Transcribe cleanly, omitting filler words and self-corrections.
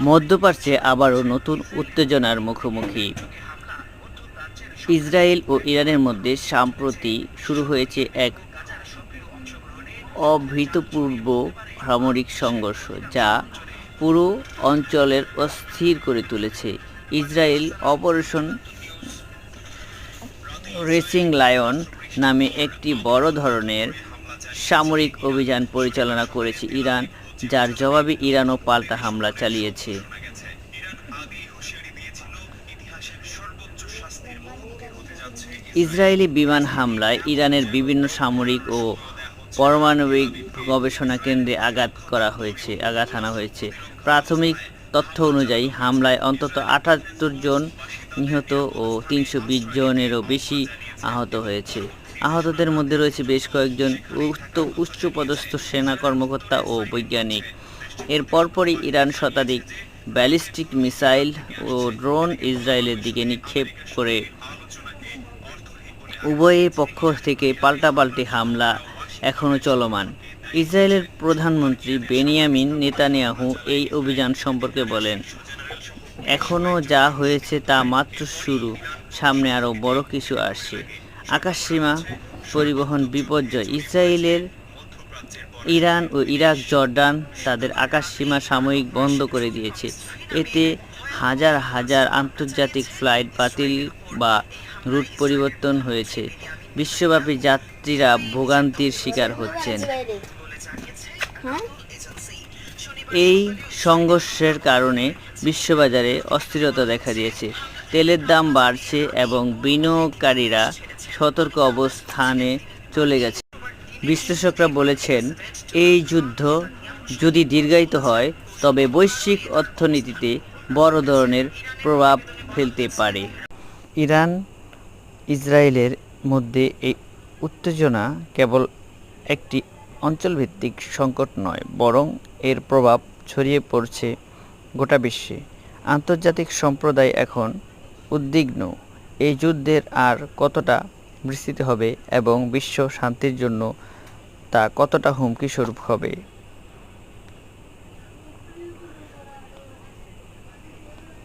মধ্যপ্রাচ্যে আবারও নতুন উত্তেজনার মুখোমুখি ইসরায়েল ও ইরানের মধ্যে। সম্প্রতি শুরু হয়েছে এক অভূতপূর্ব সামরিক সংঘর্ষ, যা পুরো অঞ্চলের অস্থির করে তুলেছে। ইসরায়েল অপারেশন রেসিং লায়ন নামে একটি বড় ধরনের সামরিক অভিযান পরিচালনা করেছে ইরান, যার জবাবে ইরানও পাল্টা হামলা চালিয়েছে। ইসরায়েলি বিমান হামলায় ইরানের বিভিন্ন সামরিক ও পারমাণবিক গবেষণা কেন্দ্রে আঘাত হানা হয়েছে। প্রাথমিক তথ্য অনুযায়ী হামলায় অন্তত ৭৮ জন নিহত ও ৩২০ জনেরও বেশি আহত হয়েছে। আহতদের মধ্যে রয়েছে বেশ কয়েকজন উচ্চপদস্থ সেনা কর্মকর্তা ও বৈজ্ঞানিক। এর পরপরই ইরান শতাধিক ব্যালিস্টিক মিসাইল ও ড্রোন ইসরায়েলের দিকে নিক্ষেপ করে। উভয় পক্ষ থেকে পাল্টাপাল্টি হামলা এখনও চলমান। ইসরায়েলের প্রধানমন্ত্রী বেনিয়ামিন নেতানিয়াহু এই অভিযান সম্পর্কে বলেন, এখনও যা হয়েছে তা মাত্র শুরু, সামনে আরও বড় কিছু আসছে। আকাশসীমা পরিবহন বিপর্যয়। ইরান ও ইরাক জর্ডান তাদের আকাশসীমা সাময়িক বন্ধ করে দিয়েছে। এতে হাজার হাজার আন্তর্জাতিক ফ্লাইট বাতিল বা রুট পরিবর্তন হয়েছে। বিশ্বব্যাপী যাত্রীরা ভোগান্তির শিকার হচ্ছেন। এই সংঘর্ষের কারণে বিশ্ববাজারে অস্থিরতা দেখা দিয়েছে। তেলের দাম বাড়ছে এবং বিনিয়োগকারীরা সতর্ক অবস্থানে চলে গেছে। বিশ্লেষকরা বলেছেন, এই যুদ্ধ যদি দীর্ঘায়িত হয় তবে বৈশ্বিক অর্থনীতিতে বড় ধরনের প্রভাব ফেলতে পারে। ইরান ইসরায়েলের মধ্যে এই উত্তেজনা কেবল একটি অঞ্চলভিত্তিক সংকট নয়, বরং এর প্রভাব ছড়িয়ে পড়ছে গোটা বিশ্বে। আন্তর্জাতিক সম্প্রদায় এখন উদ্বিগ্ন, এই যুদ্ধের আর কতটা বিস্তৃত হবে এবং বিশ্ব শান্তির জন্য তা কতটা হুমকি স্বরূপ হবে।